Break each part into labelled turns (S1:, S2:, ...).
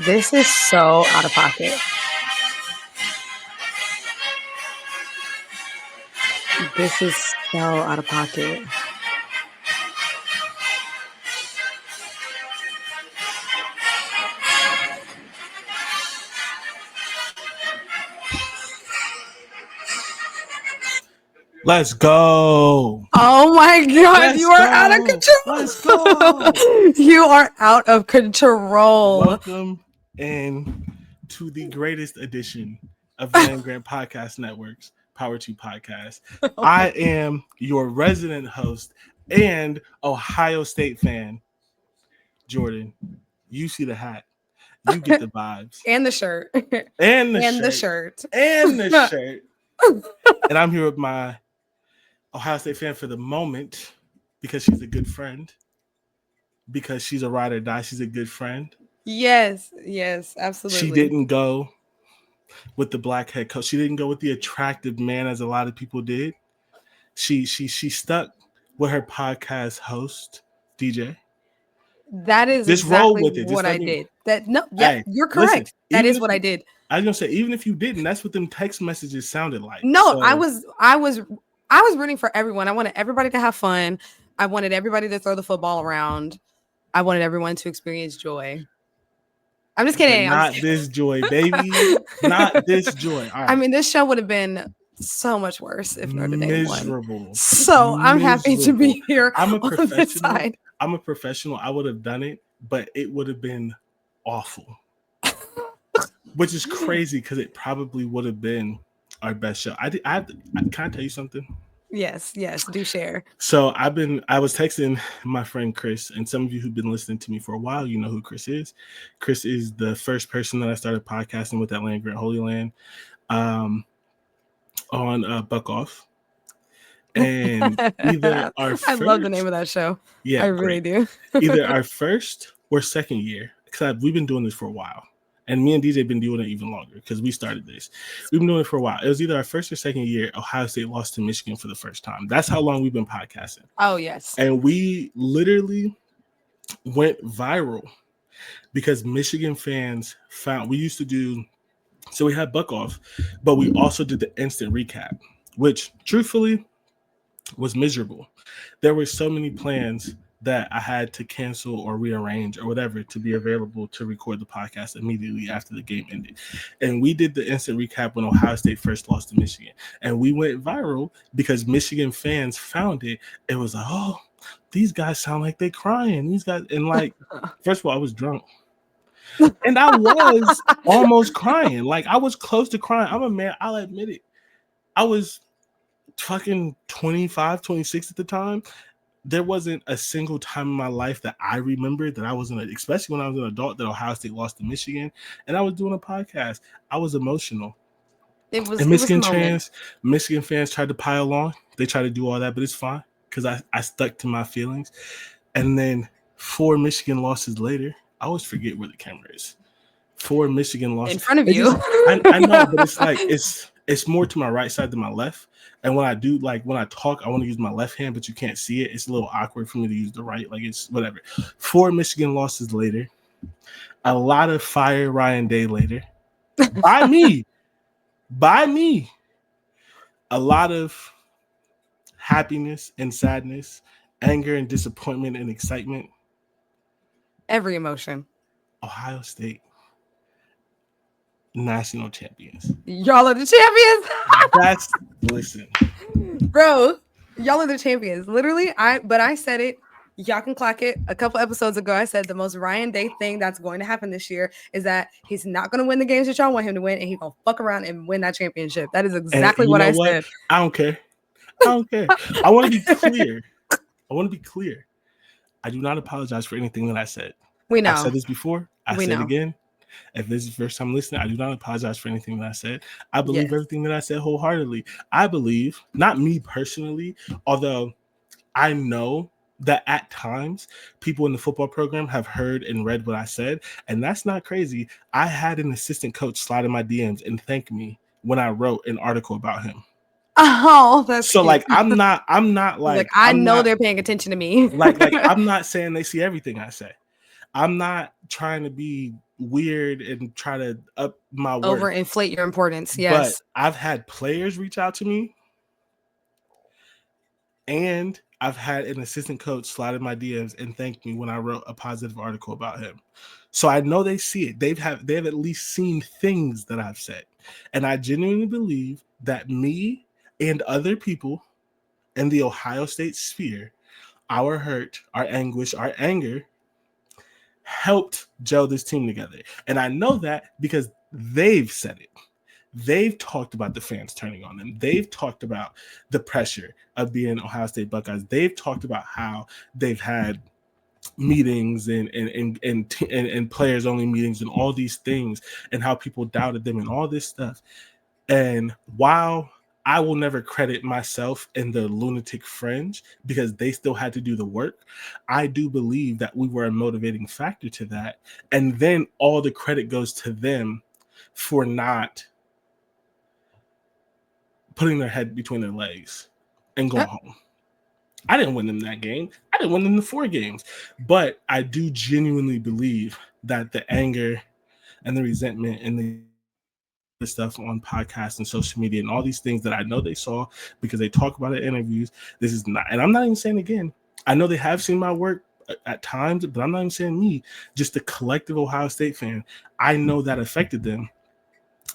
S1: This is so out of pocket. This is so out of pocket.
S2: Let's go.
S1: Oh my God, you are out of control.
S2: Let's go.
S1: You are out of control.
S2: Welcome in to the greatest edition of Land Grant Podcast Network's Power 2 Podcast. I am your resident host and Ohio State fan, Jordan. You see the hat. You get the vibes.
S1: And the shirt.
S2: And the
S1: and
S2: shirt.
S1: And the shirt.
S2: And the shirt. And I'm here with my Ohio State fan for the moment because she's a good friend. Because she's a ride or die. She's a good friend.
S1: Yes, absolutely.
S2: She didn't go with the black head coach. She didn't go with the attractive man as a lot of people did. She stuck with her podcast host, DJ.
S1: That is
S2: Just
S1: exactly
S2: roll with it.
S1: what I did. You're correct.
S2: Listen,
S1: that is what I did.
S2: I was gonna say, even if you didn't, that's what them text messages sounded like.
S1: No, so, I was rooting for everyone. I wanted everybody to have fun. I wanted everybody to throw the football around. I wanted everyone to experience joy. I'm just kidding.
S2: Not this joy, baby. Not this joy. All right.
S1: I mean, this show would have been so much worse if Notre Dame won. So I'm happy to be here.
S2: I'm a professional. I'm a professional. I would have done it, but it would have been awful. Which is crazy because it probably would have been our best show. Can I tell you something?
S1: Yes, do share.
S2: So I was texting my friend Chris, and some of you who've been listening to me for a while, you know who Chris is. Chris is the first person that I started podcasting with at Land Grant Holy Land on Buck Off. And either our first,
S1: I love the name of that show.
S2: Yeah,
S1: I really do.
S2: Either our first or second year, because we've been doing this for a while. And me and DJ have been doing it even longer because we started this. We've been doing it for a while. It was either our first or second year, Ohio State lost to Michigan for the first time. That's how long we've been podcasting.
S1: Oh, yes.
S2: And we literally went viral because Michigan fans found, we used to do, so we had Buck Off, but we also did the instant recap, which truthfully was miserable. There were so many plans that I had to cancel or rearrange or whatever to be available to record the podcast immediately after the game ended. And we did the instant recap when Ohio State first lost to Michigan. And we went viral because Michigan fans found it. It was like, oh, these guys sound like they crying. These guys, and like, first of all, I was drunk. And I was almost crying. Like, I was close to crying. I'm a man, I'll admit it. I was fucking 25, 26 at the time. There wasn't a single time in my life that I remember that I wasn't, especially when I was an adult, that Ohio State lost to Michigan, and I was doing a podcast. I was emotional.
S1: It was.
S2: And Michigan fans tried to pile on. They tried to do all that, but it's fine because I stuck to my feelings. And then 4 Michigan losses later, I always forget where the camera is. 4 Michigan losses
S1: in front of you.
S2: I know, but it's like it's more to my right side than my left. And when I do, like when I talk, I want to use my left hand, but you can't see it. It's a little awkward for me to use the right. Like it's whatever. 4 Michigan losses later, a lot of fire Ryan Day later. By me. A lot of happiness and sadness, anger and disappointment and excitement.
S1: Every emotion.
S2: Ohio State. National champions.
S1: Y'all are the champions.
S2: Listen,
S1: bro, y'all are the champions. Literally, I said it. Y'all can clock it. A couple episodes ago, I said the most Ryan Day thing that's going to happen this year is that he's not going to win the games that y'all want him to win, and he's going to fuck around and win that championship. That is exactly what I said.
S2: I don't care. I want to be clear. I do not apologize for anything that I said.
S1: We know.
S2: I've said this before. I said it again. If this is the first time listening, I do not apologize for anything that I said. I believe everything that I said wholeheartedly. I believe, not me personally, although I know that at times people in the football program have heard and read what I said, and that's not crazy. I had an assistant coach slide in my DMs and thank me when I wrote an article about him.
S1: Oh, that's
S2: so
S1: cute.
S2: Like I'm not like
S1: I know they're paying attention to me.
S2: like I'm not saying they see everything I say. I'm not trying to be weird and try to up my worth.
S1: Overinflate your importance.
S2: But
S1: Yes.
S2: I've had players reach out to me, and I've had an assistant coach slide in my DMs and thank me when I wrote a positive article about him. So I know they see it. They have at least seen things that I've said. And I genuinely believe that me and other people in the Ohio State sphere, our hurt, our anguish, our anger, helped gel this team together. And I know that because they've said it. They've talked about the fans turning on them. They've talked about the pressure of being Ohio State Buckeyes. They've talked about how they've had meetings and players only meetings and all these things, and how people doubted them and all this stuff. And while I will never credit myself and the lunatic fringe because they still had to do the work, I do believe that we were a motivating factor to that. And then all the credit goes to them for not putting their head between their legs and going home. I didn't win them that game. I didn't win them the 4 games. But I do genuinely believe that the anger and the resentment and the stuff on podcasts and social media and all these things that I know they saw because they talk about it in interviews. This is not, and I'm not even saying again, I know they have seen my work at times, but I'm not even saying me, just the collective Ohio State fan. I know that affected them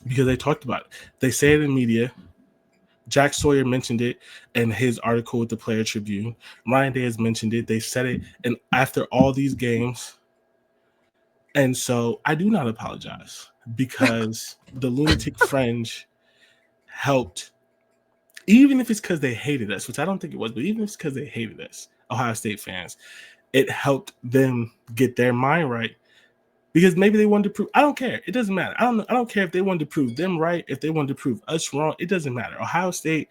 S2: because they talked about it. They say it in media. Jack Sawyer mentioned it in his article with the Player Tribune. Ryan Day has mentioned it. They said it, and after all these games. And so I do not apologize because the lunatic fringe helped, even if it's because they hated us, which I don't think it was, but even if it's because they hated us, Ohio State fans, it helped them get their mind right. Because maybe they wanted to prove, I don't care. It doesn't matter. I don't care if they wanted to prove them right, if they wanted to prove us wrong. It doesn't matter. Ohio State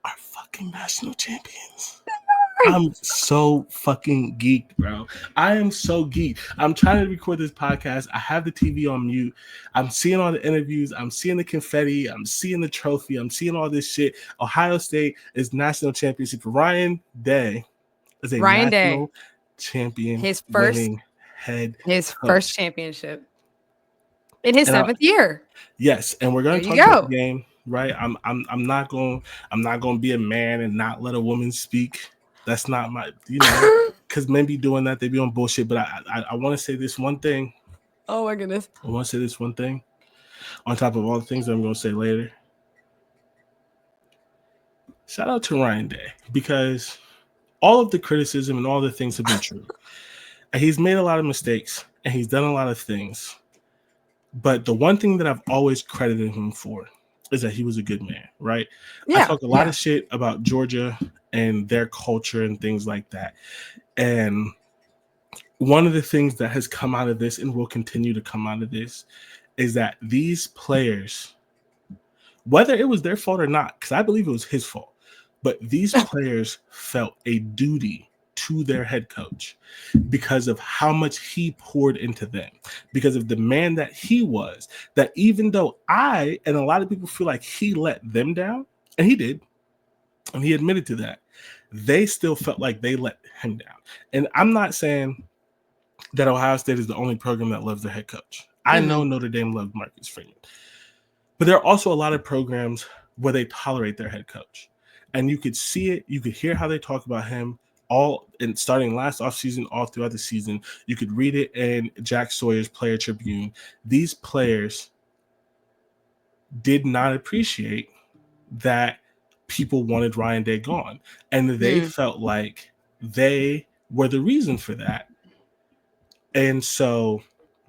S2: are fucking national champions. I'm so fucking geeked, bro. I am so geeked. I'm trying to record this podcast. I have the TV on mute. I'm seeing all the interviews. I'm seeing the confetti. I'm seeing the trophy. I'm seeing all this shit. Ohio State is national championship. Ryan Day is a national champion.
S1: His
S2: winning head
S1: his
S2: coach.
S1: First championship in his 7th year.
S2: Yes, and we're going to talk about the game, right? I'm not going to be a man and not let a woman speak. That's not my, because men be doing that. They be on bullshit. But I want to say this one thing.
S1: Oh my goodness.
S2: I want to say this one thing on top of all the things that I'm going to say later. Shout out to Ryan Day, because all of the criticism and all the things have been true. And he's made a lot of mistakes and he's done a lot of things. But the one thing that I've always credited him for is that he was a good man, right? I talk a lot of shit about Georgia and their culture and things like that. And one of the things that has come out of this and will continue to come out of this is that these players, whether it was their fault or not, because I believe it was his fault, but these players felt a duty to their head coach because of how much he poured into them, because of the man that he was, that even though I and a lot of people feel like he let them down, and he did, and he admitted to that, they still felt like they let him down. And I'm not saying that Ohio State is the only program that loves their head coach. I know Notre Dame loved Marcus Freeman, but there are also a lot of programs where they tolerate their head coach, and you could see it, you could hear how they talk about him all in starting last offseason, all throughout the season. You could read it in Jack Sawyer's Player Tribune. These players did not appreciate that people wanted Ryan Day gone, and they felt like they were the reason for that. And so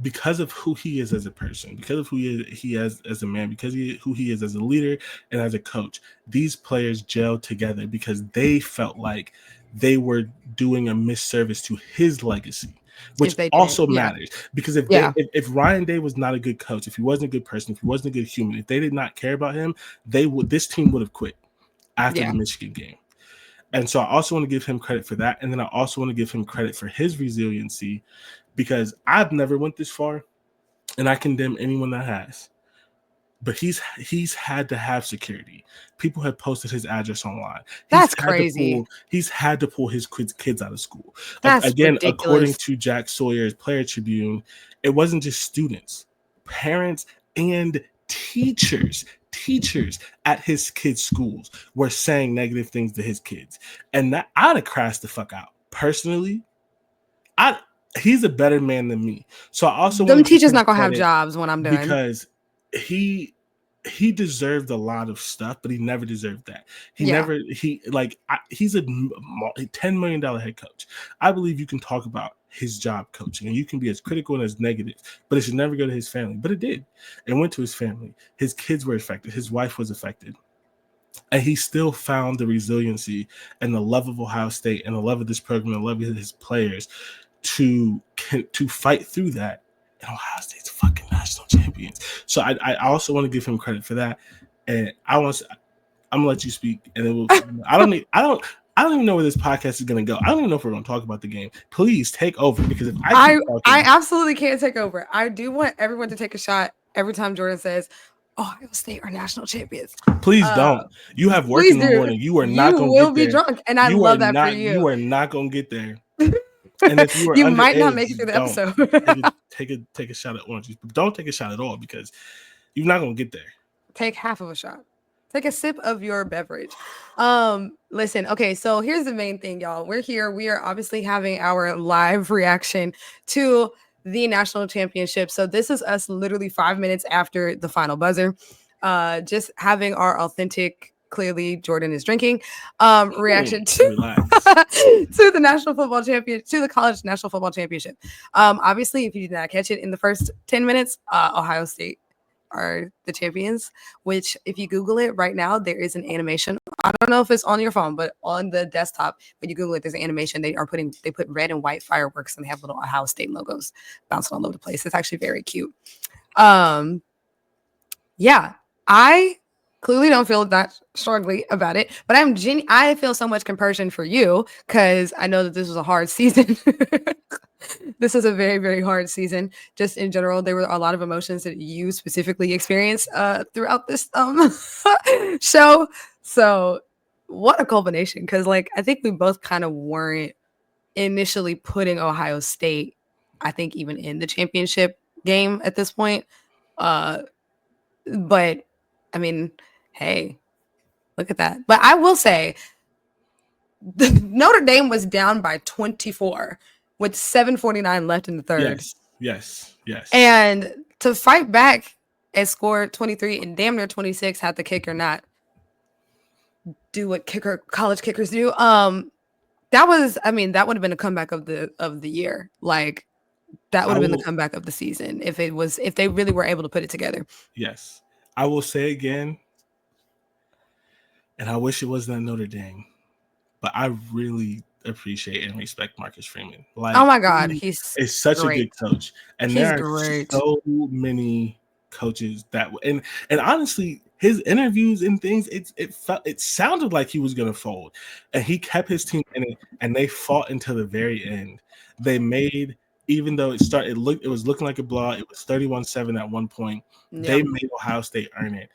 S2: because of who he is as a person, because of who he is as a man, because who he is as a leader and as a coach, these players gelled together because they felt like they were doing a misservice to his legacy, which also matters. Because if Ryan Day was not a good coach, if he wasn't a good person, if he wasn't a good human, if they did not care about him, this team would have quit after the Michigan game. And so I also want to give him credit for that. And then I also want to give him credit for his resiliency, because I've never went this far, and I condemn anyone that has. but he's had to have security. People have posted his address online.
S1: That's crazy.
S2: He's had to pull his kids out of school.
S1: That's
S2: Again, according
S1: ridiculous.
S2: to Jack Sawyer's Player Tribune, it wasn't just students, parents, and teachers at his kids' schools were saying negative things to his kids, and that I'd have crashed the fuck out personally. He's a better man than me, so I also
S1: them teachers not gonna have jobs when I'm done
S2: because he deserved a lot of stuff, but he never deserved that. He's a $10 million head coach. I believe you can talk about his job coaching and you can be as critical and as negative, but it should never go to his family. But it did. It went to his family. His kids were affected. His wife was affected. And he still found the resiliency and the love of Ohio State and the love of this program and the love of his players to fight through that. And Ohio State's fucking national champions. So I also want to give him credit for that. And I'm gonna let you speak. And then I don't even know where this podcast is gonna go. I don't even know if we're gonna talk about the game. Please take over, because if I
S1: absolutely can't take over. I do want everyone to take a shot every time Jordan says Ohio State are national champions.
S2: Please don't. You have work in the morning. You are not going to get there.
S1: You will be drunk, and I love that for you.
S2: You are not going to get there. And if you
S1: might not make it through the episode.
S2: take a shot at orange juice, but don't take a shot at all, because you're not going to get there.
S1: Take half of a shot. Take a sip of your beverage. Listen, okay, so here's the main thing, y'all. We're here. We are obviously having our live reaction to the national championship. So this is us literally 5 minutes after the final buzzer. Just having our authentic, clearly Jordan is drinking, reaction to to the national football champion, to the college national football championship. Obviously, if you did not catch it in the first 10 minutes, Ohio State are the champions, which if you Google it right now, there is an animation. I don't know if it's on your phone, but on the desktop, when you Google it, there's an animation. They put red and white fireworks, and they have little Ohio State logos bouncing all over the place. It's actually very cute. Yeah, I clearly don't feel that strongly about it, but I feel so much compassion for you, because I know that this was a hard season. This is a very, very hard season. Just in general, there were a lot of emotions that you specifically experienced throughout this show. So what a culmination, because I think we both kind of weren't initially putting Ohio State, I think, even in the championship game at this point. But I mean, hey, look at that. But I will say, Notre Dame was down by 24 with 7:49 left in the third.
S2: Yes.
S1: And to fight back and score 23 and damn near 26, had the kicker not do what college kickers do. That would have been a comeback of the year. That would have been the comeback of the season if they really were able to put it together.
S2: Yes. I will say again, and I wish it wasn't at Notre Dame, but I really appreciate and respect Marcus Freeman.
S1: Oh my God, he's
S2: such
S1: great.
S2: a good coach, and there are so many coaches that, and honestly, his interviews and things, it sounded like he was gonna fold, and he kept his team in it, and they fought until the very end. They made, even though it was looking like a blowout, it was 31-7 at one point. Yep. They made Ohio State earn it.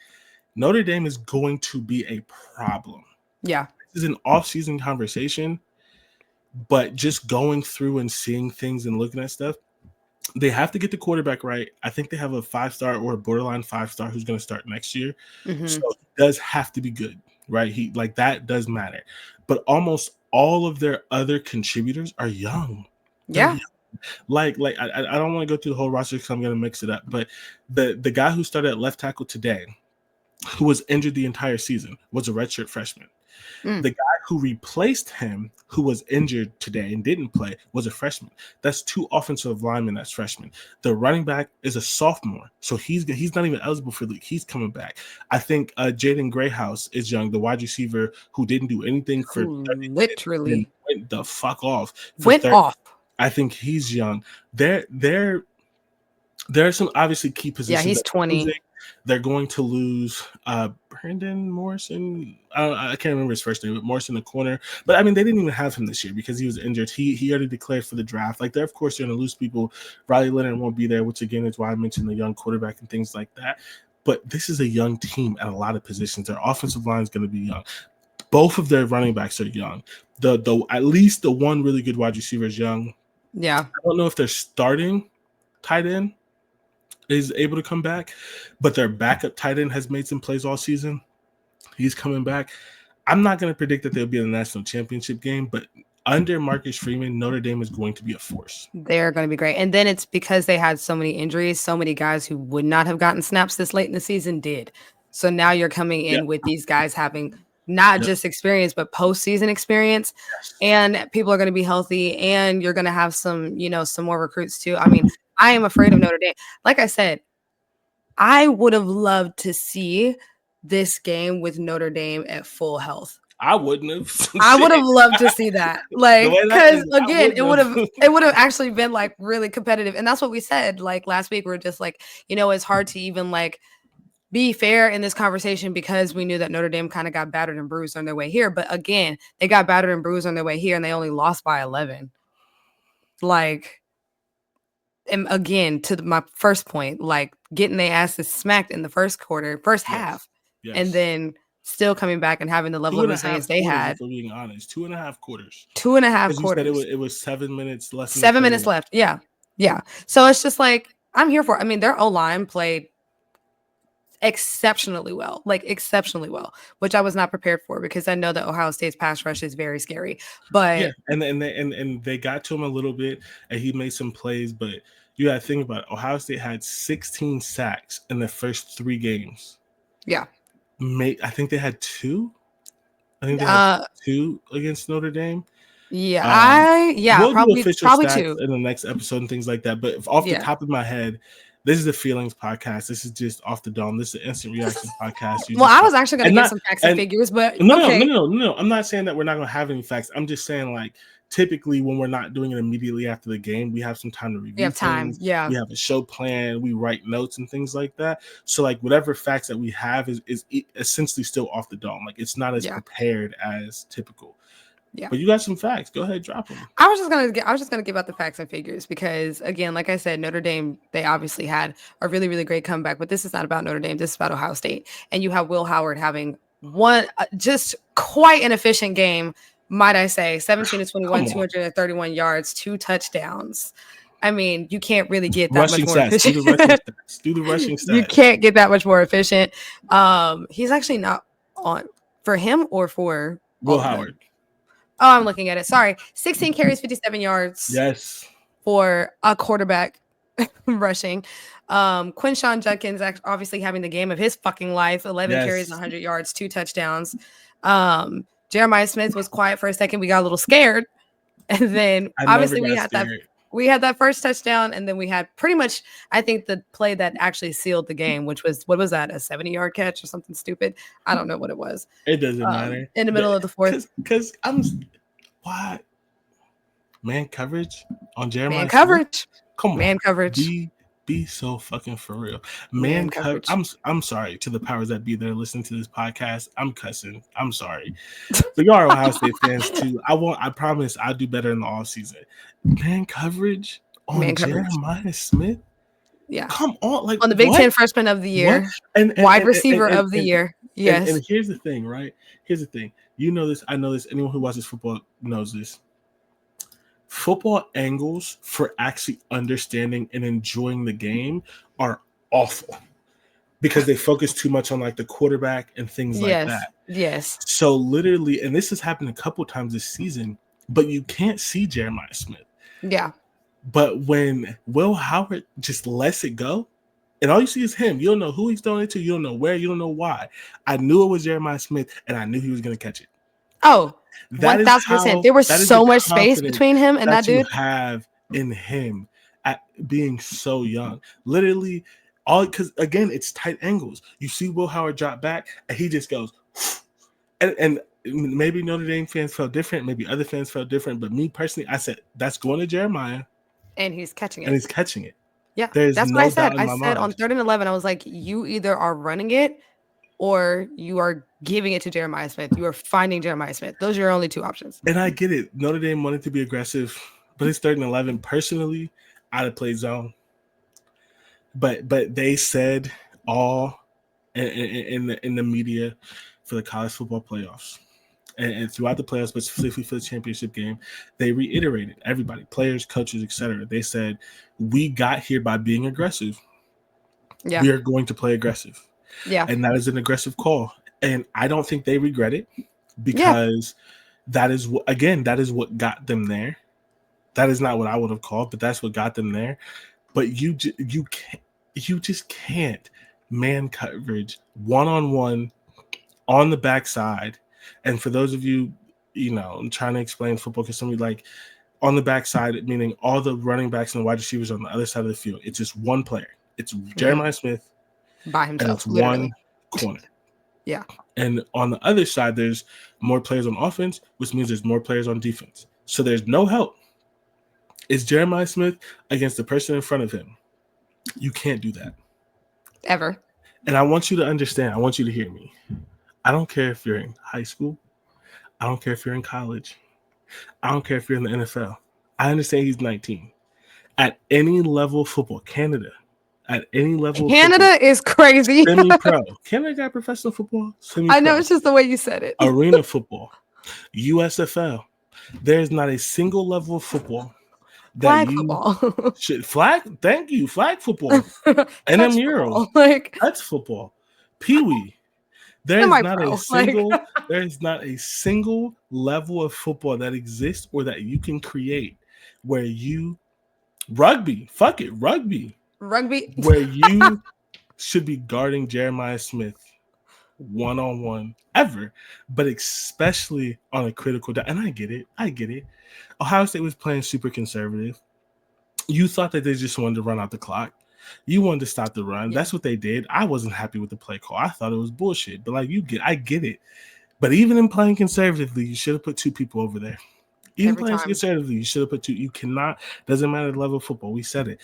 S2: Notre Dame is going to be a problem.
S1: Yeah,
S2: this is an off-season conversation. But just going through and seeing things and looking at stuff, they have to get the quarterback right. I think they have a 5-star or a borderline 5-star who's going to start next year. Mm-hmm. So it does have to be good, right? That does matter. But almost all of their other contributors are young.
S1: Yeah.
S2: Young. I don't want to go through the whole roster because I'm going to mix it up. But the guy who started at left tackle today, who was injured the entire season, was a redshirt freshman. The guy who replaced him, who was injured today and didn't play, was a freshman. That's 2 offensive linemen that's freshmen. The running back is a sophomore, so he's not even eligible for league. He's coming back. I think Jaden Grayhouse is young, the wide receiver who didn't do anything for
S1: literally
S2: went the fuck off.
S1: Off.
S2: I think he's young. There are some obviously key positions.
S1: Yeah, he's 20.
S2: They're going to lose Brandon Morrison. I can't remember his first name, but Morrison, the corner. But I mean, they didn't even have him this year because he was injured. He already declared for the draft. They're of course going to lose people. Riley Leonard won't be there, which again is why I mentioned the young quarterback and things like that. but this is a young team at a lot of positions. Their offensive line is going to be young. Both of their running backs are young. The at least the one really good wide receiver is young.
S1: Yeah.
S2: I don't know if their starting tight end is able to come back, but their backup tight end has made some plays all season. He's coming back. I'm not going to predict that they'll be in the national championship game, but under Marcus Freeman, Notre Dame is going to be a force.
S1: They're going to be great. And then it's because they had so many injuries, so many guys who would not have gotten snaps this late in the season did. So now you're coming in with these guys having not just experience, but postseason experience. And people are going to be healthy, and you're going to have some, some more recruits too. I mean, I am afraid of Notre Dame. Like I said, I would have loved to see this game with Notre Dame at full health.
S2: I wouldn't have.
S1: I would have loved to see that. Like, because again, it would have actually been like really competitive. And that's what we said like last week. We're just like, it's hard to even like be fair in this conversation because we knew that Notre Dame kind of got battered and bruised on their way here. But again, they got battered and bruised on their way here, and they only lost by 11. Like, and again, to my first point, like getting their asses smacked in the first half, and then still coming back and having the level of resilience they had.
S2: For being honest, 2.5 quarters.
S1: 2.5 quarters.
S2: You said it was 7 minutes left.
S1: 7 minutes left. Yeah. Yeah. So it's just like, I'm here for it. I mean, their O-line played exceptionally well, which I was not prepared for because I know that Ohio State's pass rush is very scary. But
S2: and they got to him a little bit, and he made some plays. But you got to think about it. Ohio State had 16 sacks in the first 3 games.
S1: Yeah,
S2: I think they had 2. I think they had 2 against Notre Dame.
S1: Yeah,
S2: we'll
S1: probably 2
S2: in the next episode and things like that. But off the top of my head, this is the Feelings podcast. This is just off the dome. This is an instant reaction podcast.
S1: Well, I was actually going to get some facts and figures, but
S2: no. I'm not saying that we're not going to have any facts. I'm just saying like typically when we're not doing it immediately after the game, we have some time to review.
S1: We have time. Yeah,
S2: we have a show plan. We write notes and things like that. So like whatever facts that we have is essentially still off the dome. Like it's not as prepared as typical. Yeah, but you got some facts. Go ahead, drop them.
S1: I was just gonna give out the facts and figures because again, like I said, Notre Dame, they obviously had a really, really great comeback. But this is not about Notre Dame. This is about Ohio State, and you have Will Howard having one just quite an efficient game, might I say? 17 to 21, 231 yards, 2 touchdowns. I mean, you can't really get that much more efficient.
S2: Do the rushing stats.
S1: You can't get that much more efficient. He's actually not on for him or for
S2: Will Howard.
S1: Oh, I'm looking at it. Sorry. 16 carries, 57 yards.
S2: Yes.
S1: For a quarterback rushing. Quinshawn Judkins obviously having the game of his fucking life. 11 carries, 100 yards, 2 touchdowns. Jeremiah Smith was quiet for a second. We got a little scared. And then obviously we had that first touchdown. And then we had pretty much, I think, the play that actually sealed the game, which was, what was that? A 70-yard catch or something stupid? I don't know what it was.
S2: It doesn't matter.
S1: In the middle of the fourth.
S2: Because what? Man coverage on Jeremiah Smith?
S1: Coverage.
S2: Come on.
S1: Man coverage.
S2: Be so fucking for real. Man coverage. I'm sorry to the powers that be that are listening to this podcast. I'm cussing. I'm sorry. But y'all are Ohio State fans too. I promise I'll do better in the off season. Man coverage on Jeremiah Smith.
S1: Yeah.
S2: Come on. Like
S1: on the Big Ten Freshman of the Year. And wide receiver of the year. Yes.
S2: And here's the thing, right? Here's the thing. You know this. I know this. Anyone who watches football knows this. Football angles for actually understanding and enjoying the game are awful because they focus too much on like the quarterback and things like that.
S1: Yes.
S2: So literally, and this has happened a couple times this season, but you can't see Jeremiah Smith.
S1: Yeah.
S2: But when Will Howard just lets it go, and all you see is him, you don't know who he's throwing it to, you don't know where, you don't know why. I knew it was Jeremiah Smith, and I knew he was going to catch it.
S1: Oh, 1,000%. There was so much space between him and that dude.
S2: You have in him at being so young, literally, all because again, it's tight angles. You see Will Howard drop back, and he just goes, and maybe Notre Dame fans felt different, maybe other fans felt different, but me personally, I said that's going to Jeremiah,
S1: and he's catching it. Yeah, that's what I said. I said on 3rd and 11, I was like, you either are running it or you are giving it to Jeremiah Smith. You are finding Jeremiah Smith. Those are your only 2 options.
S2: And I get it. Notre Dame wanted to be aggressive, but it's 3rd and 11. Personally, I'd have played zone. But they said all in the media for the college football playoffs. And throughout the playoffs, but specifically for the championship game, they reiterated, everybody, players, coaches, etc. They said, we got here by being aggressive.
S1: Yeah.
S2: We are going to play aggressive.
S1: Yeah.
S2: And that is an aggressive call. And I don't think they regret it, because that is what got them there. That is not what I would have called, but that's what got them there. But you just can't man coverage one-on-one on the backside. And for those of you, I'm trying to explain football, because somebody like on the backside, meaning all the running backs and the wide receivers on the other side of the field, it's just one player. It's Jeremiah Smith
S1: by himself,
S2: and it's
S1: literally.
S2: one corner.
S1: Yeah.
S2: And on the other side, there's more players on offense, which means there's more players on defense. So there's no help. It's Jeremiah Smith against the person in front of him. You can't do that.
S1: Ever.
S2: And I want you to understand. I want you to hear me. I don't care if you're in high school. I don't care if you're in college. I don't care if you're in the NFL. I understand he's 19. At any level of football, Canada, at any level
S1: Canada
S2: of football,
S1: is crazy.
S2: Semi-pro. Canada got professional football? Semi-pro.
S1: I know, it's just the way you said it.
S2: Arena football. USFL. There's not a single level of football that
S1: football.
S2: Flag? Thank you. Flag football. Intramural. That's football. Pee-wee. There's not a single level of football that exists or that you can create where rugby, where you should be guarding Jeremiah Smith one-on-one ever, but especially on a critical down. And I get it. Ohio State was playing super conservative. You thought that they just wanted to run out the clock. You wanted to stop the run. Yeah. That's what they did. I wasn't happy with the play call. I thought it was bullshit. But I get it. But even in playing conservatively, you should have put two people over there. Even playing conservatively, you should have put two. You cannot. Doesn't matter the level of football. We said it.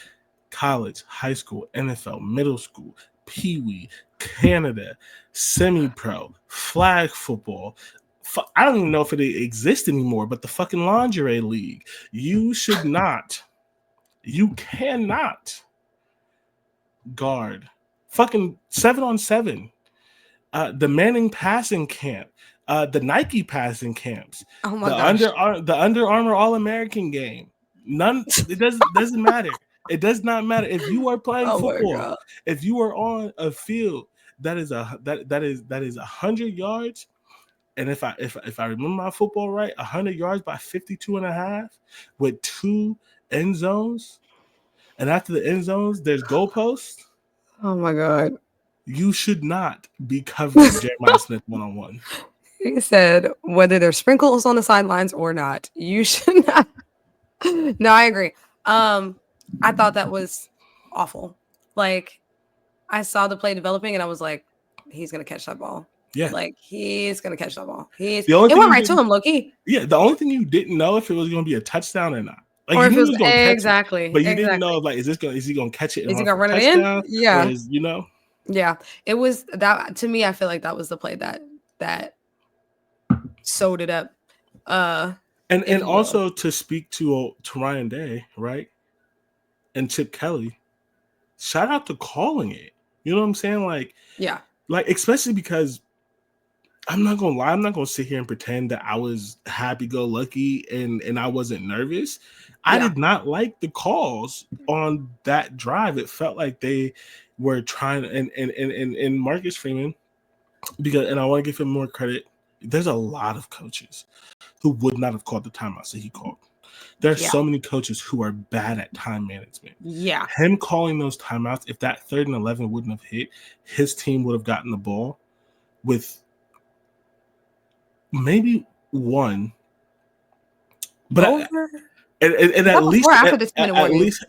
S2: College, high school, NFL, middle school, Pee-wee, Canada, semi-pro, flag football. I don't even know if it exists anymore, but the fucking lingerie league. You should not. You cannot guard fucking 7-on-7, the Manning passing camp, the Nike passing camps, the Under Armour All-American game. None. It doesn't matter. It does not matter if you are playing football. If you are on a field that is 100 yards, and if I remember my football right, 100 yards by 52.5 with 2 end zones. And after the end zones, there's goalposts.
S1: Oh my God.
S2: You should not be covering Jeremiah Smith one-on-one.
S1: He said, whether there's sprinkles on the sidelines or not, you should not. No, I agree. I thought that was awful. Like, I saw the play developing and I was like, he's going to catch that ball.
S2: Yeah.
S1: Like, he's going to catch that ball. It went right to him, Loki.
S2: Yeah. The only thing you didn't know if it was going to be a touchdown or not. Like,
S1: or if it was
S2: going to
S1: exactly.
S2: But you didn't know, like, is he going to catch it?
S1: Is he going to run it in? Yeah. Yeah. It was that, to me, I feel like that was the play that sewed it up.
S2: And also to speak to Ryan Day, right? And Chip Kelly, shout out to calling it. You know what I'm saying? Like,
S1: yeah.
S2: Like, especially because I'm not gonna lie, I'm not gonna sit here and pretend that I was happy-go-lucky and I wasn't nervous. I did not like the calls on that drive. It felt like they were trying, and Marcus Freeman, and I want to give him more credit. There's a lot of coaches who would not have called the timeouts that he called. There are so many coaches who are bad at time management.
S1: Yeah.
S2: Him calling those timeouts, if that 3rd and 11 wouldn't have hit, his team would have gotten the ball with maybe one. But at least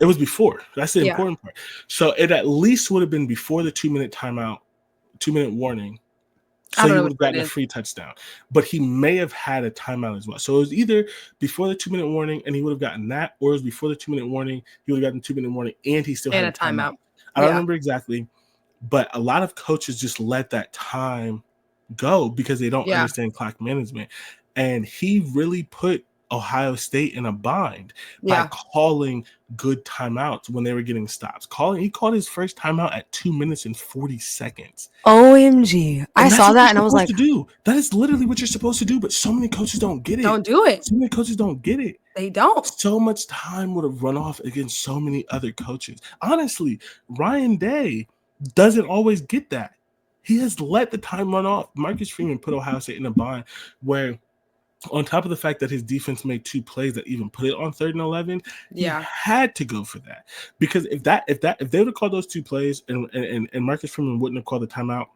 S2: it was before. That's the important part. So it at least would have been before the 2-minute timeout, 2-minute warning. So he would have gotten a free touchdown. But he may have had a timeout as well. So it was either before the 2-minute warning and he would have gotten that, or it was before the 2-minute warning, he would have gotten the 2-minute warning and he still had a timeout. I don't remember exactly. But a lot of coaches just let that time go because they don't understand clock management. And he really put Ohio State in a bind by
S1: Yeah.
S2: calling good timeouts when they were getting stops. He called his first timeout at 2 minutes and 40 seconds.
S1: OMG. I
S2: And that's
S1: saw
S2: what
S1: that
S2: you're
S1: and I was
S2: supposed
S1: like,
S2: to do. That is literally what you're supposed to do, but so many coaches don't get it.
S1: don't do it.
S2: So many coaches don't get it.
S1: They don't.
S2: So much time would have run off against so many other coaches. Honestly, Ryan Day doesn't always get that. He has let the time run off. Marcus Freeman put Ohio State in a bind where, on top of the fact that his defense made 2 plays that even put it on 3rd and 11, he had to go for that. Because if they would have called those 2 plays and Marcus Freeman wouldn't have called the timeout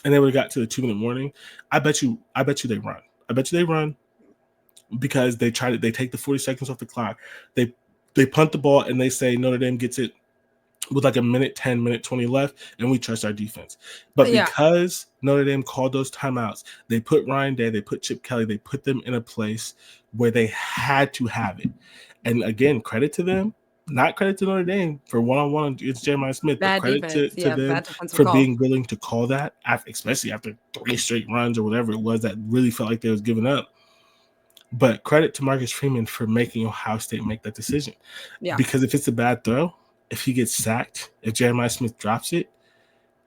S2: and they would have got to the 2-minute warning, I bet you they run. I bet you they run because they take the 40 seconds off the clock. They punt the ball and they say Notre Dame gets it with like a minute 10, minute 20 left, and we trust our defense. But because Notre Dame called those timeouts, they put Ryan Day, they put Chip Kelly, they put them in a place where they had to have it. And again, credit to them, not credit to Notre Dame for one-on-one against Jeremiah Smith, but credit to them for being willing to call that, especially after 3 straight runs or whatever it was that really felt like they was giving up. But credit to Marcus Freeman for making Ohio State make that decision. Yeah. Because if it's a bad throw, if he gets sacked, if Jeremiah Smith drops it,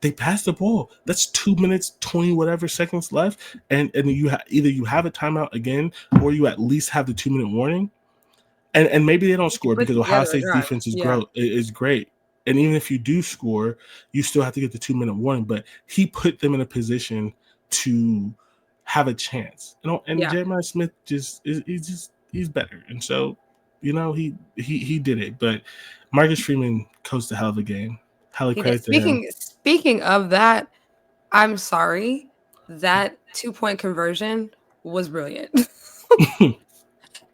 S2: they pass the ball. That's 2 minutes, 20 whatever seconds left, and either you have a timeout again, or you at least have the 2-minute warning, and maybe they don't score because Ohio State's defense is great. And even if you do score, you still have to get the 2-minute warning. But he put them in a position to have a chance. Jeremiah Smith he's better, and so he did it. But Marcus Freeman coached a hell of a game. Hell of credit to him.
S1: Speaking of that, I'm sorry, that 2-point conversion was brilliant.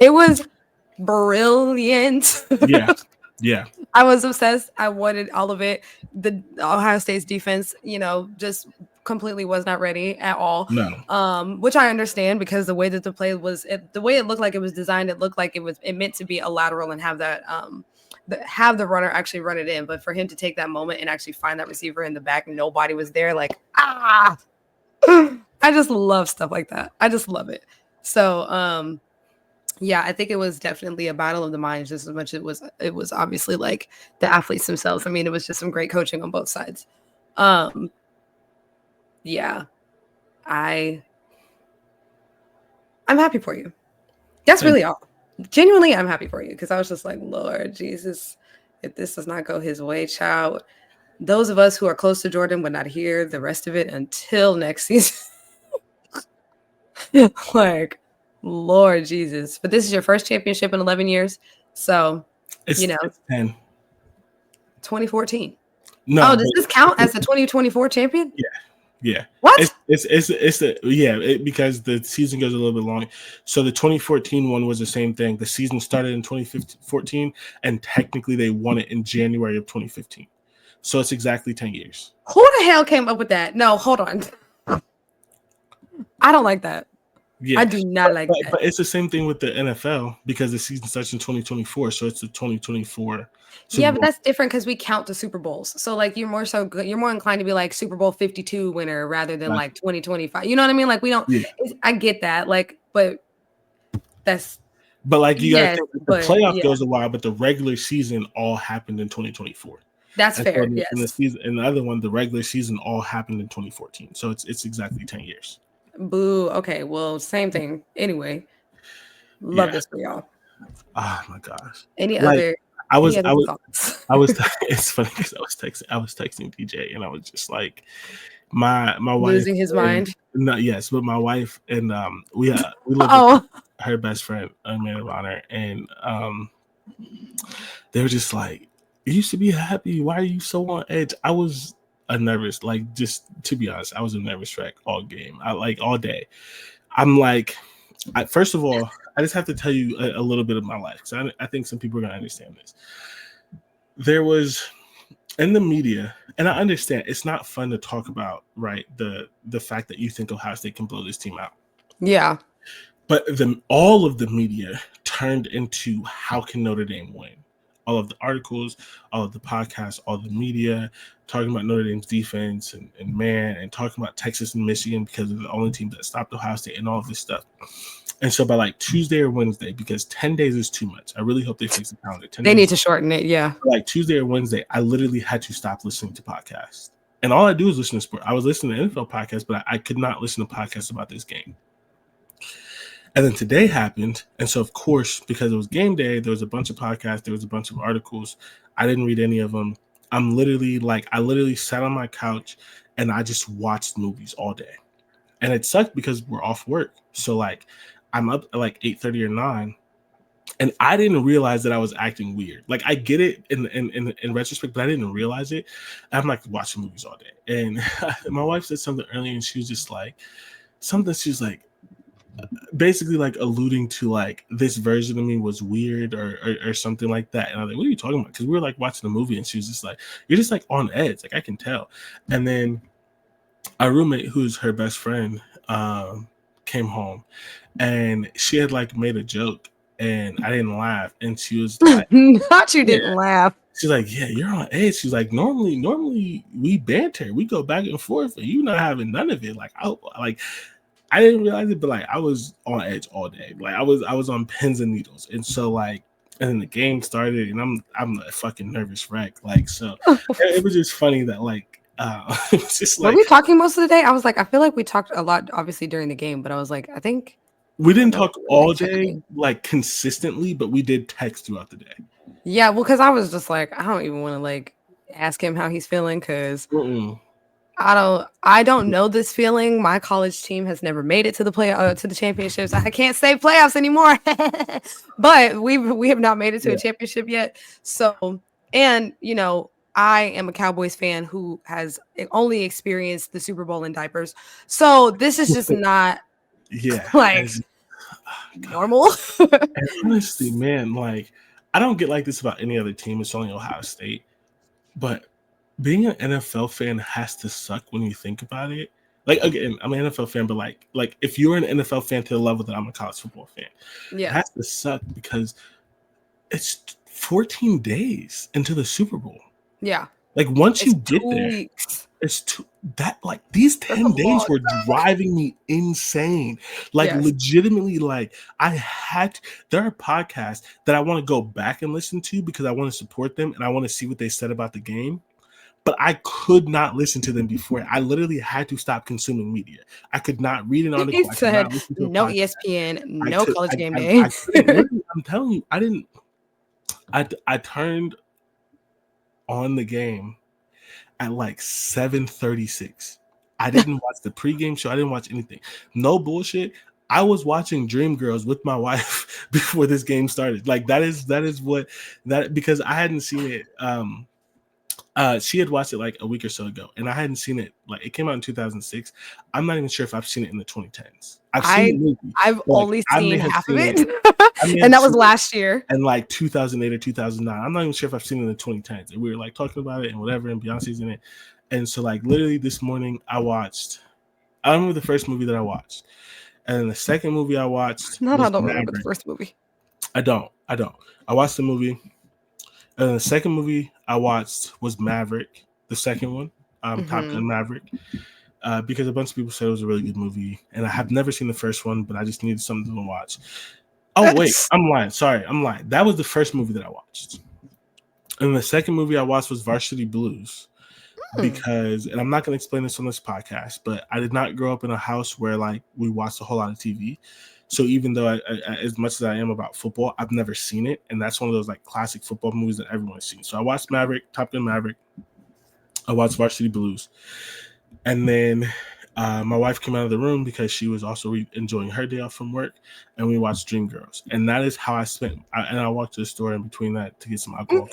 S1: It was brilliant.
S2: Yeah.
S1: I was obsessed. I wanted all of it. The Ohio State's defense, just completely was not ready at all.
S2: No.
S1: Which I understand because the way that the play was, the way it looked like it was designed, it looked like it meant to be a lateral and have that have the runner actually run it in. But for him to take that moment and actually find that receiver in the back, nobody was there. Like, I just love stuff like that. I just love it. So, I think it was definitely a battle of the minds just as much as it was obviously like the athletes themselves. I mean, it was just some great coaching on both sides. I'm happy for you. That's really all. Genuinely, I'm happy for you because I was just like, Lord Jesus, if this does not go his way, child, those of us who are close to Jordan would not hear the rest of it until next season. Like, Lord Jesus. But this is your first championship in 11 years. So,
S2: it's 10.
S1: 2014.
S2: No.
S1: Oh, does this count as the 2024 champion?
S2: Yeah.
S1: What?
S2: Because the season goes a little bit long. So the 2014 one was the same thing. The season started in 2014, and technically they won it in January of 2015. So it's exactly 10 years.
S1: Who the hell came up with that? No, hold on. I don't like that. Yeah. I do not like that.
S2: But it's the same thing with the NFL because the season starts in 2024. So it's the 2024.
S1: But that's different because we count the Super Bowls. So like you're more inclined to be like Super Bowl 52 winner rather than like 2025. You know what I mean? Like we don't. Yeah. I get that. Like, but that's.
S2: But like you gotta think the playoff goes a while, but the regular season all happened in 2024.
S1: That's fair. Yes.
S2: And the other one, the regular season all happened in 2014. So it's exactly 10 years.
S1: Boo. Okay. Well, same thing. Anyway, love this for y'all.
S2: Oh my gosh.
S1: Any other?
S2: It's funny because I was texting DJ and I was just like, my wife
S1: losing his mind.
S2: No, yes, but my wife and we live with her best friend, a man of honor, and they were just like, you should be happy. Why are you so on edge? I was nervous, like just to be honest, I was a nervous wreck all game. I like all day. I'm like, first of all, I just have to tell you a little bit of my life because I think some people are gonna understand this. There was in the media, and I understand it's not fun to talk about, right? The fact that you think Ohio State can blow this team out.
S1: Yeah.
S2: But all of the media turned into how can Notre Dame win? All of the articles, all of the podcasts, all the media talking about Notre Dame's defense and talking about Texas and Michigan because they're the only team that stopped Ohio State and all of this stuff. And so by like Tuesday or Wednesday, because 10 days is too much. I really hope they fix the calendar. 10
S1: They
S2: days
S1: need to shorten it. Yeah.
S2: like Tuesday or Wednesday, I literally had to stop listening to podcasts. And all I do is listen to sport. I was listening to NFL podcasts, but I could not listen to podcasts about this game. And then today happened. And so, of course, because it was game day, there was a bunch of podcasts, there was a bunch of articles. I didn't read any of them. I literally sat on my couch and I just watched movies all day. And it sucked because we're off work. So, like, I'm up at like 8:30 or 9. And I didn't realize that I was acting weird. Like, I get it in retrospect, but I didn't realize it. I'm like watching movies all day. And my wife said something earlier, and she was just like, she's like, basically like alluding to like this version of me was weird or something like that. And I was like, what are you talking about? Because we were like watching the movie, and she was just like, you're just like on edge. Like, I can tell. And then our roommate, who's her best friend, came home, and she had like made a joke. And I didn't laugh. And she was like,
S1: not you didn't laugh.
S2: She's like, yeah, you're on edge. She's like, normally we banter. We go back and forth, and you not having none of it. Like, I didn't realize it, but like I was on edge all day. Like I was on pins and needles. And so like, and then the game started, and I'm a fucking nervous wreck. Like, so it was just funny that like it's just like,
S1: were we talking most of the day? I was like, I feel like we talked a lot obviously during the game, but I was like, I think
S2: we didn't talk all day, like consistently, but we did text throughout the day.
S1: Yeah, well, because I was just like, I don't even want to like ask him how he's feeling, because I don't know this feeling. My college team has never made it to the championships. I can't say playoffs anymore, but we have not made it to a championship yet. So, and you know, I am a Cowboys fan who has only experienced the Super Bowl in diapers. So this is just not like normal.
S2: And honestly, man, like I don't get like this about any other team. It's only Ohio State. But being an NFL fan has to suck when you think about it. Like, again, I'm an NFL fan, but like if you're an NFL fan to the level that I'm a college football fan, it has to suck because it's 14 days into the Super Bowl.
S1: Yeah.
S2: Like once you get there, these 10 days were driving me insane. Like legitimately, like there are podcasts that I want to go back and listen to because I want to support them and I want to see what they said about the game. But I could not listen to them before. I literally had to stop consuming media. I could not read an article.
S1: He said, no ESPN, no college game day.
S2: I'm telling you, I didn't. I turned on the game at like 7:36. I didn't watch the pregame show. I didn't watch anything. No bullshit. I was watching Dreamgirls with my wife before this game started. Like that is what because I hadn't seen it. She had watched it like a week or so ago, and I hadn't seen it. Like it came out in 2006. I'm not even sure if I've seen it in the 2010s. I've seen the movie.
S1: I've only seen half of it, and that was last year.
S2: And like 2008 or 2009. I'm not even sure if I've seen it in the 2010s. And we were like talking about it and whatever, and Beyonce's in it. And so like literally this morning, I remember the first movie that I watched, and then the second movie I watched.
S1: I don't remember the first movie.
S2: I don't. I watched the movie. And the second movie I watched was Maverick, the second one, Top Gun Maverick, because a bunch of people said it was a really good movie. And I have never seen the first one, but I just needed something to watch. Oh, wait, I'm lying. Sorry, I'm lying. That was the first movie that I watched. And the second movie I watched was Varsity Blues. Because, and I'm not going to explain this on this podcast, but I did not grow up in a house where like we watched a whole lot of TV. So even though I, as much as I am about football, I've never seen it. And that's one of those like classic football movies that everyone's seen. So I watched Maverick, Top Gun Maverick. I watched Varsity Blues. And then my wife came out of the room because she was also enjoying her day off from work. And we watched Dreamgirls. And that is how I spent. I walked to the store in between that to get some alcohol.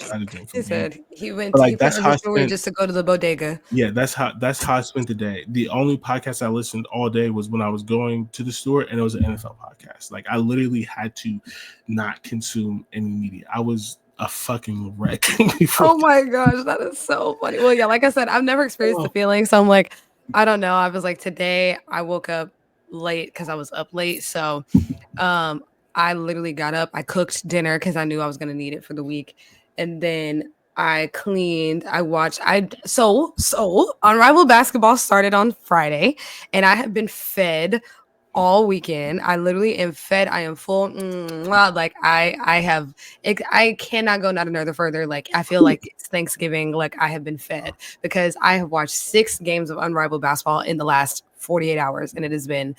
S1: He said he went to the store just to go to the bodega.
S2: Yeah, that's how I spent the day. The only podcast I listened all day was when I was going to the store, and it was an NFL podcast. Like I literally had to not consume any media. I was a fucking wreck.
S1: Oh my gosh, that is so funny. Well, yeah, like I said, I've never experienced the feeling, so I'm like, I don't know. I was like, today I woke up late because I was up late, so I literally got up. I cooked dinner because I knew I was going to need it for the week, and then I cleaned. I watched. So Unrivaled Basketball started on Friday, and I have been fed all weekend. I literally am fed. I am full. Like I cannot go not another further. Like I feel like it's Thanksgiving. Like I have been fed because I have watched 6 games of unrivaled basketball in the last 48 hours, and it has been,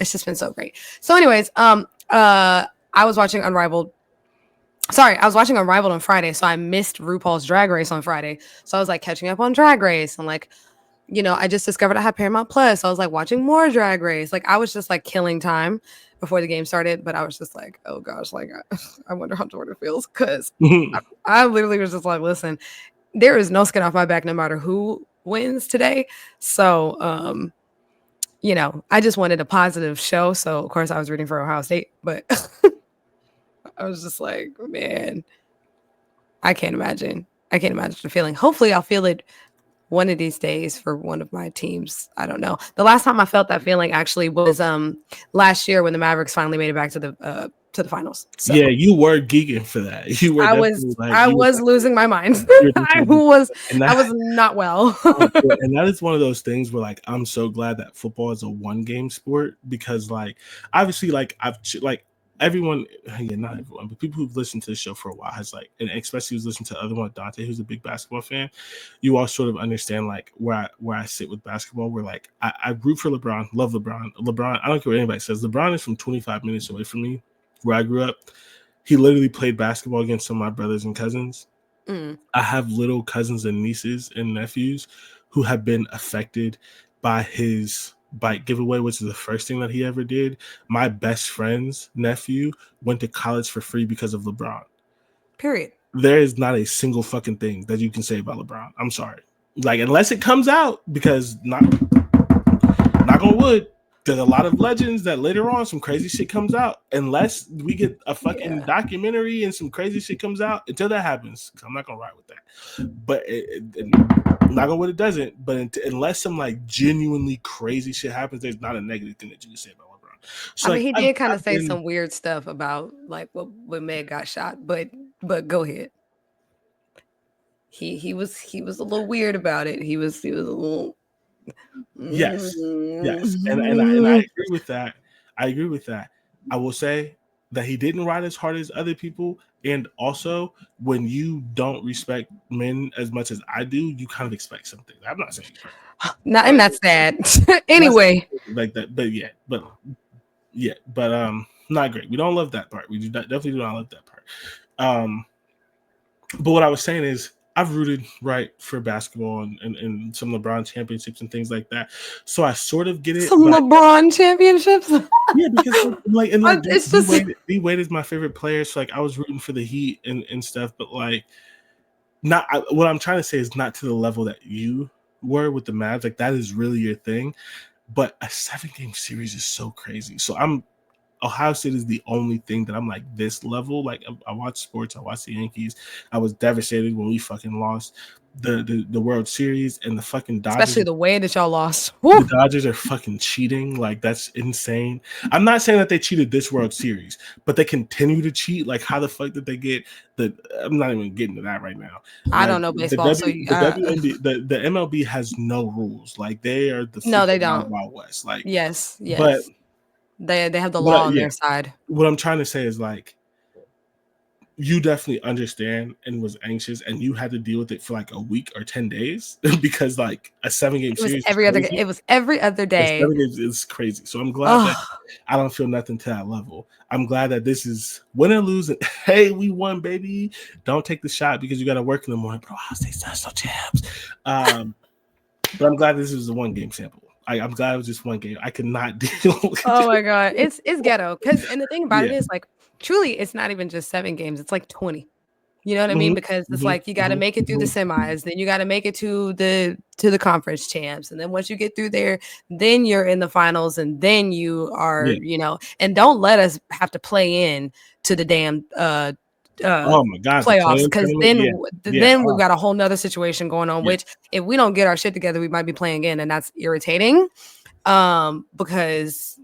S1: it's just been so great. So, anyways, I was watching Unrivaled. Sorry, I was watching Unrivaled on Friday, so I missed RuPaul's Drag Race on Friday. So I was like catching up on Drag Race and like, I just discovered I had Paramount Plus. So I was like watching more Drag Race. Like I was just like killing time before the game started, but I was just like, oh gosh, like I wonder how Jordan feels because I literally was just like, listen, there is no skin off my back no matter who wins today. So, I just wanted a positive show. So of course I was rooting for Ohio State, but I was just like, man, I can't imagine. I can't imagine the feeling. Hopefully I'll feel it one of these days for one of my teams. I don't know. The last time I felt that feeling actually was last year when the Mavericks finally made it back to the finals. So
S2: yeah, you were geeking for that. You were.
S1: I was losing my mind. I was not well.
S2: And that is one of those things where like I'm so glad that football is a one game sport because like obviously like everyone, yeah, not everyone, but people who've listened to the show for a while has like, and especially who's listened to the other one, Dante, who's a big basketball fan, you all sort of understand like where I sit with basketball. Where like I root for LeBron, love LeBron. I don't care what anybody says. LeBron is from 25 minutes away from me, where I grew up. He literally played basketball against some of my brothers and cousins. I have little cousins and nieces and nephews who have been affected by his bike giveaway, which is the first thing that he ever did. My best friend's nephew went to college for free because of LeBron.
S1: Period.
S2: There is not a single fucking thing that you can say about LeBron. I'm sorry. Like, unless it comes out, because knock on wood, there's a lot of legends that later on some crazy shit comes out. Unless we get a fucking documentary and some crazy shit comes out, until that happens, because I'm not gonna ride with that. But not gonna what it doesn't. But unless some like genuinely crazy shit happens, there's not a negative thing that you can say about LeBron. So
S1: I mean, he did kind of say some weird stuff about like when Meg got shot, but go ahead. He was a little weird about it. He was a little.
S2: Yes, and I agree with that. I will say that he didn't ride as hard as other people, and also when you don't respect men as much as I do, you kind of expect something. I'm not saying
S1: and that's sad. Anyway,
S2: like that, but not great. We don't love that part. We definitely do not love that part. But what I was saying is, I've rooted for basketball and some LeBron championships and things like that. So I sort of get it.
S1: Some LeBron championships?
S2: Yeah, because it's just D-Wade is my favorite player. So like I was rooting for the Heat and stuff, but like what I'm trying to say is not to the level that you were with the Mavs. Like that is really your thing. But a 7-game series is so crazy. So Ohio State is the only thing that I'm like this level. Like I watch sports, I watch the Yankees. I was devastated when we fucking lost the World Series and the fucking Dodgers.
S1: Especially the way that y'all lost.
S2: The Dodgers are fucking cheating. Like that's insane. I'm not saying that they cheated this World Series, but they continue to cheat. Like how the fuck did they get I'm not even getting to that right now.
S1: I don't know baseball.
S2: The MLB has no rules. Like they are
S1: they don't.
S2: Wild West. Like
S1: yes.
S2: But
S1: they have the law on their side.
S2: What I'm trying to say is like you definitely understand and was anxious and you had to deal with it for like a week or 10 days because like a 7-game series
S1: it was every other day.
S2: 7 games is crazy. So I'm glad that I don't feel nothing to that level. I'm glad that this is win or lose. And hey, we won, baby. Don't take the shot because you got to work in the morning. Bro, I'll stay so champs. But I'm glad this is a 1-game sample. I'm glad it was just 1 game. I could not deal with it.
S1: Oh my God. It's ghetto. And the thing about it is like, truly, it's not even just 7 games. It's like 20. You know what I mean? Because it's like you got to make it through the semis, then you got to make it to the conference champs, and then once you get through there, then you're in the finals, and then you are, and don't let us have to play in to the damn
S2: oh my God,
S1: playoffs, because then we've got a whole nother situation going on. Which if we don't get our shit together, we might be playing again, and that's irritating. Because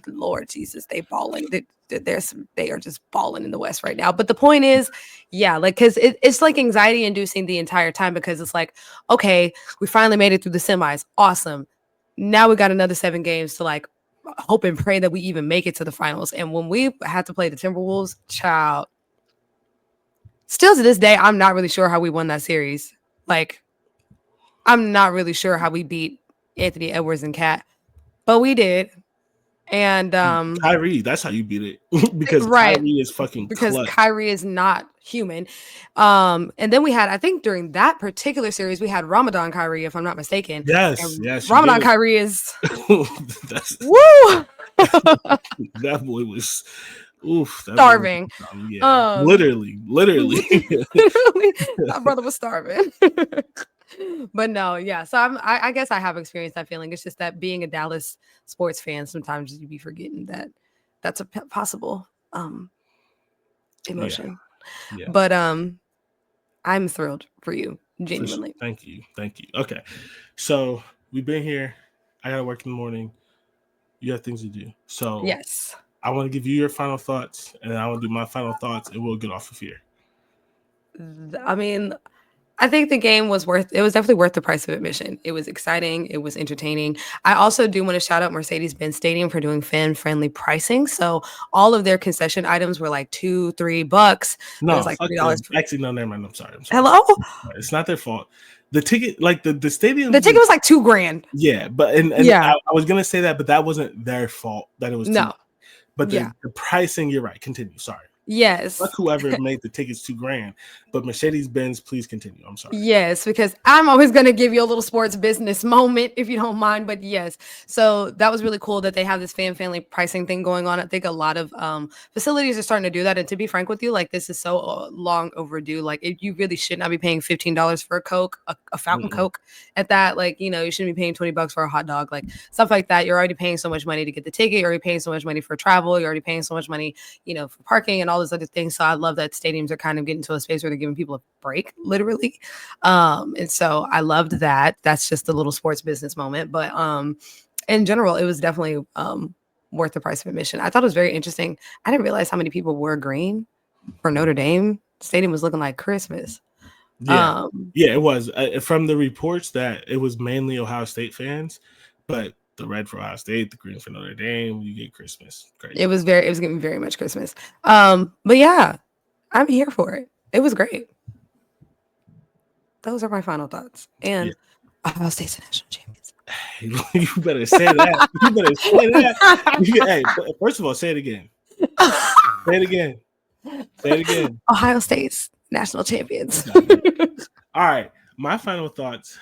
S1: Lord Jesus, they balling. They are just balling in the West right now. But the point is, because it's like anxiety inducing the entire time, because it's like, okay, we finally made it through the semis. Awesome. Now we got another 7 games to like hope and pray that we even make it to the finals. And when we had to play the Timberwolves, child, still to this day, I'm not really sure how we won that series. Like, I'm not really sure how we beat Anthony Edwards and Cat, but we did. And
S2: Kyrie, that's how you beat it. Because
S1: right,
S2: Kyrie is fucking
S1: because
S2: clutch.
S1: Kyrie is not human. And then we had, I think during that particular series, we had Ramadan Kyrie, if I'm not mistaken.
S2: Yes,
S1: And
S2: yes.
S1: Ramadan Kyrie is
S2: That's,
S1: woo
S2: that boy was oof. That
S1: starving.
S2: boy was, yeah, literally.
S1: Literally, my brother was starving. But no, yeah. So I guess I have experienced that feeling. It's just that being a Dallas sports fan, sometimes you be forgetting that that's a possible emotion.
S2: Yeah.
S1: But I'm thrilled for you, genuinely.
S2: Sure. Thank you. Okay, so we've been here. I gotta work in the morning. You have things to do. So
S1: Yes.
S2: I want to give you your final thoughts, and I want to do my final thoughts, and we'll get off of here.
S1: I mean, I think the game was definitely worth the price of admission. It was exciting. It was entertaining. I also do want to shout out Mercedes-Benz Stadium for doing fan-friendly pricing. So all of their concession items were like $2-3.
S2: No,
S1: it was like $3.
S2: Actually, no, never mind. I'm sorry.
S1: Hello?
S2: It's not their fault. The ticket, like the stadium,
S1: The ticket was like $2,000.
S2: Yeah, but and
S1: yeah,
S2: I was gonna say that, but that wasn't their fault that it was
S1: no.
S2: But the pricing, you're right. Continue. Sorry.
S1: Yes.
S2: Fuck whoever made the tickets $2,000, but Mercedes-Benz, please continue. I'm sorry.
S1: Yes, because I'm always going to give you a little sports business moment if you don't mind. But yes, so that was really cool that they have this fan-friendly pricing thing going on. I think a lot of facilities are starting to do that. And to be frank with you, like this is so long overdue. Like you really should not be paying $15 for a Coke, a fountain Coke at that. Like, you shouldn't be paying $20 for a hot dog, like stuff like that. You're already paying so much money to get the ticket. You're already paying so much money for travel. You're already paying so much money, for parking and all those other things. So I love that stadiums are kind of getting to a space where they're giving people a break, literally. And so I loved that. That's just a little sports business moment. But in general, it was definitely worth the price of admission. I thought it was very interesting. I didn't realize how many people wore green for Notre Dame. Stadium was looking like Christmas.
S2: Yeah, it was. From the reports that it was mainly Ohio State fans, but the red for Ohio State, the green for Notre Dame, you get Christmas. Crazy.
S1: It was giving very much Christmas. But yeah, I'm here for it. It was great. Those are my final thoughts. And Ohio State's the national champions.
S2: You better say that. You better say that. Hey, first of all, say it again. Say it again. Say it again.
S1: Ohio State's national champions.
S2: All right. My final thoughts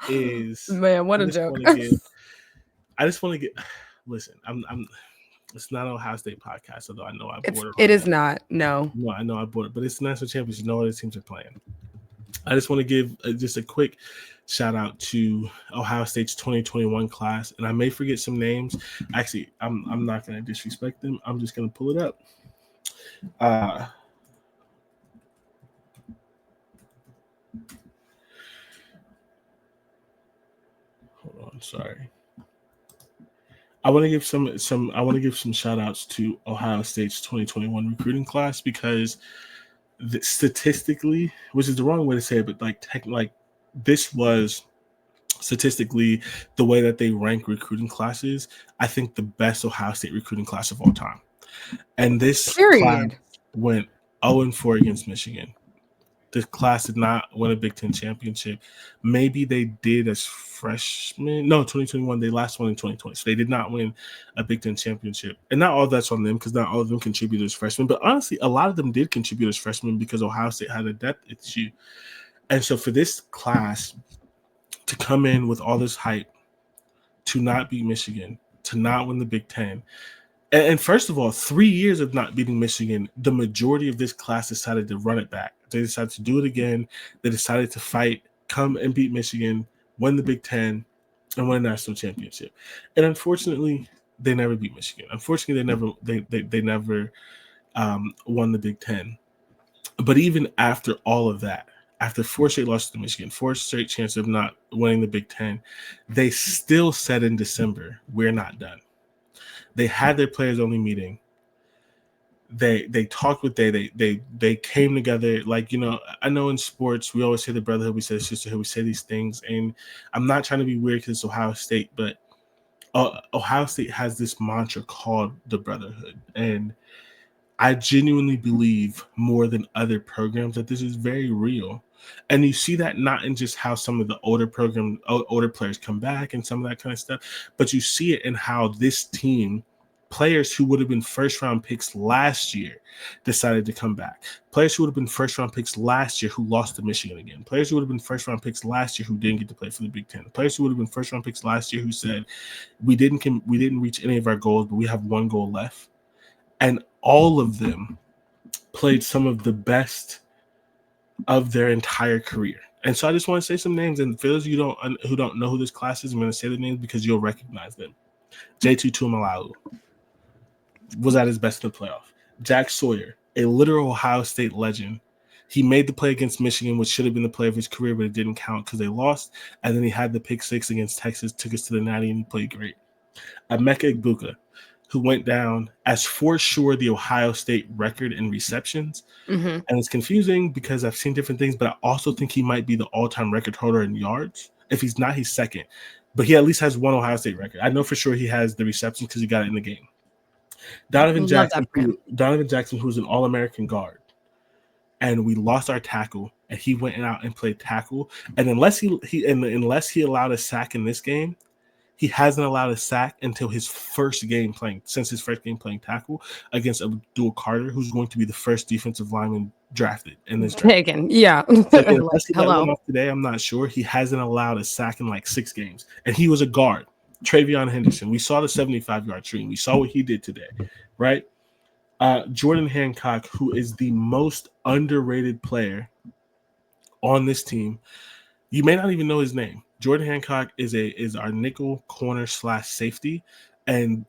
S2: is,
S1: man, what a joke.
S2: I just want to get. Listen, I'm. It's not an Ohio State podcast, although I know I bought it.
S1: It is not. No.
S2: No, I know I bought it, but it's the national championship. No other teams are playing. I just want to give just a quick shout out to Ohio State's 2021 class, and I may forget some names. Actually, I'm not going to disrespect them. I'm just going to pull it up. Hold on, sorry. I want to give some shout outs to Ohio State's 2021 recruiting class because statistically, which is the wrong way to say it, but like this was statistically the way that they rank recruiting classes. I think the best Ohio State recruiting class of all time, and this class went 0-4 against Michigan. This class did not win a Big Ten championship. Maybe they did as freshmen. No, 2021. They last won in 2020. So they did not win a Big Ten championship. And not all that's on them because not all of them contributed as freshmen. But honestly, a lot of them did contribute as freshmen because Ohio State had a depth issue. And so for this class to come in with all this hype, to not beat Michigan, to not win the Big Ten, and first of all, 3 years of not beating Michigan, the majority of this class decided to run it back. They decided to do it again. They decided to fight, come and beat Michigan, win the Big Ten, and win a national championship. And unfortunately, they never beat Michigan. Unfortunately, they never won the Big Ten. But even after all of that, after 4 straight losses to Michigan, 4 straight chances of not winning the Big Ten, they still said in December, we're not done. They had their players only meeting. They talked with they came together. Like, I know in sports we always say the brotherhood, we say the sisterhood, we say these things, and I'm not trying to be weird because it's Ohio State, but Ohio State has this mantra called the brotherhood, and I genuinely believe more than other programs that this is very real. And you see that not in just how some of the older players come back and some of that kind of stuff, but you see it in how this team, players who would have been first round picks last year, decided to come back. Players who would have been first round picks last year who lost to Michigan again. Players who would have been first round picks last year who didn't get to play for the Big Ten. Players who would have been first round picks last year who said we didn't reach any of our goals, but we have one goal left. And all of them played some of the best of their entire career. And so I just want to say some names. And for those of you who don't know who this class is, I'm going to say the names because you'll recognize them. J.T. Tuimoloau was at his best in the playoff. Jack Sawyer, a literal Ohio State legend. He made the play against Michigan, which should have been the play of his career, but it didn't count because they lost. And then he had the pick six against Texas, took us to the Natty, and he played great. Emeka Egbuka, who went down as for sure the Ohio State record in receptions.
S1: Mm-hmm.
S2: And it's confusing because I've seen different things, but I also think he might be the all-time record holder in yards. If he's not, he's second. But he at least has one Ohio State record. I know for sure he has the receptions because he got it in the game. Donovan Jackson, who's an All-American guard. And we lost our tackle, and he went out and played tackle. And unless he allowed a sack in this game, he hasn't allowed a sack until his first game playing tackle against Abdul Carter, who's going to be the first defensive lineman drafted in this draft.
S1: Taken, yeah.
S2: Unless he let one off today, I'm not sure. He hasn't allowed a sack in like 6 games, and he was a guard. Travion Henderson, we saw the 75-yard stream. We saw what he did today, right? Jordan Hancock, who is the most underrated player on this team. You may not even know his name. Jordan Hancock is our nickel corner / safety, and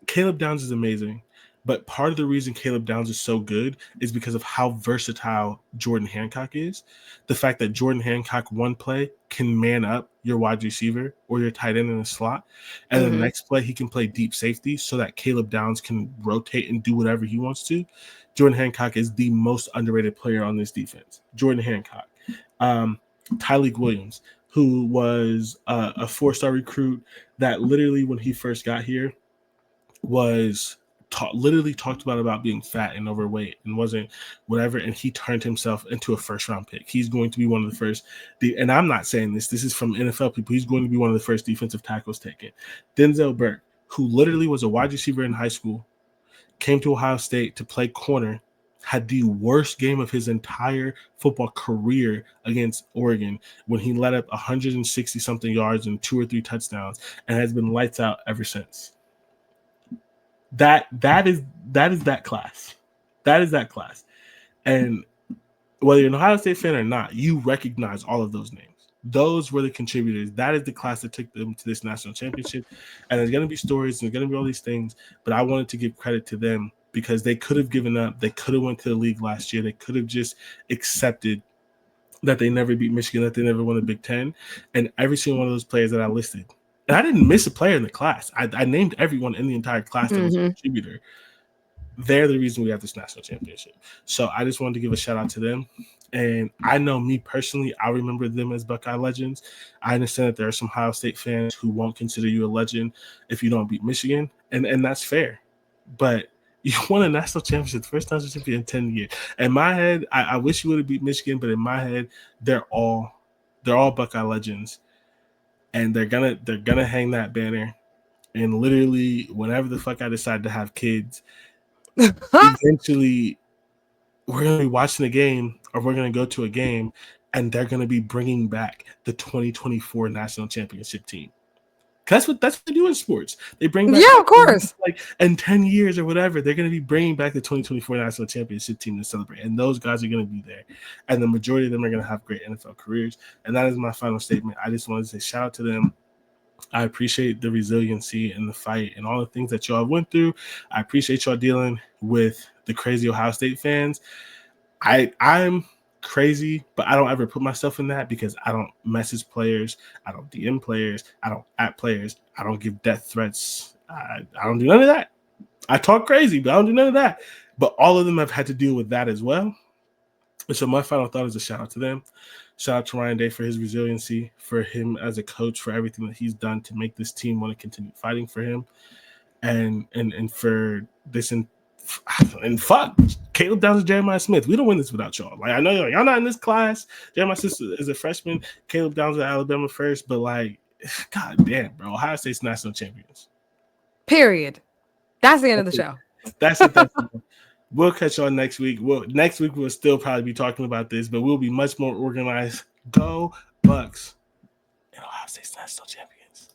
S2: Caleb Downs is amazing. But part of the reason Caleb Downs is so good is because of how versatile Jordan Hancock is. The fact that Jordan Hancock one play can man up your wide receiver or your tight end in the slot, and the next play he can play deep safety so that Caleb Downs can rotate and do whatever he wants to. Jordan Hancock is the most underrated player on this defense. Jordan Hancock. Tyleik Williams, who was a 4-star recruit that literally when he first got here was talked about being fat and overweight and wasn't whatever, and he turned himself into a first-round pick. He's going to be one of the first, and I'm not saying this is from NFL people, he's going to be one of the first defensive tackles taken. Denzel Burke, who literally was a wide receiver in high school, came to Ohio State to play corner, had the worst game of his entire football career against Oregon when he let up 160-something yards and 2 or 3 touchdowns, and has been lights out ever since. That is that class. That is that class. And whether you're an Ohio State fan or not, you recognize all of those names. Those were the contributors. That is the class that took them to this national championship. And there's going to be stories, and there's going to be all these things, but I wanted to give credit to them because they could have given up. They could have went to the league last year. They could have just accepted that they never beat Michigan, that they never won the Big Ten. And every single one of those players that I listed, and I didn't miss a player in the class. I named everyone in the entire class that was a contributor. They're the reason we have this national championship. So I just wanted to give a shout out to them. And I know me personally, I remember them as Buckeye legends. I understand that there are some Ohio State fans who won't consider you a legend if you don't beat Michigan. And that's fair. But you won a national championship, the first national championship in 10 years. In my head, I wish you would have beat Michigan, but in my head, they're all Buckeye legends. And they're gonna hang that banner. And literally, whenever the fuck I decide to have kids, eventually we're going to be watching a game or we're going to go to a game and they're going to be bringing back the 2024 national championship team. That's what they do in sports. They bring back,
S1: yeah, of course.
S2: Like in 10 years or whatever, they're going to be bringing back the 2024 national championship team to celebrate. And those guys are going to be there. And the majority of them are going to have great NFL careers. And that is my final statement. I just wanted to say shout out to them. I appreciate the resiliency and the fight and all the things that y'all went through. I appreciate y'all dealing with the crazy Ohio State fans. I'm crazy, but I don't ever put myself in that because I don't message players. I don't DM players. I don't at players. I don't give death threats. I don't do none of that. I talk crazy, but I don't do none of that. But all of them have had to deal with that as well. And so my final thought is a shout out to them. Shout out to Ryan Day for his resiliency, for him as a coach, for everything that he's done to make this team want to continue fighting for him, and for this and fuck Caleb Downs and Jeremiah Smith. We don't win this without y'all. Like, I know y'all not in this class. Jeremiah Smith is a freshman. Caleb Downs at Alabama first, but like, god damn, bro, Ohio State's national champions.
S1: Period. That's the end of the show.
S2: That's it. We'll catch y'all next week. Next week we'll still probably be talking about this, but we'll be much more organized. Go Bucks and Ohio State's national champions.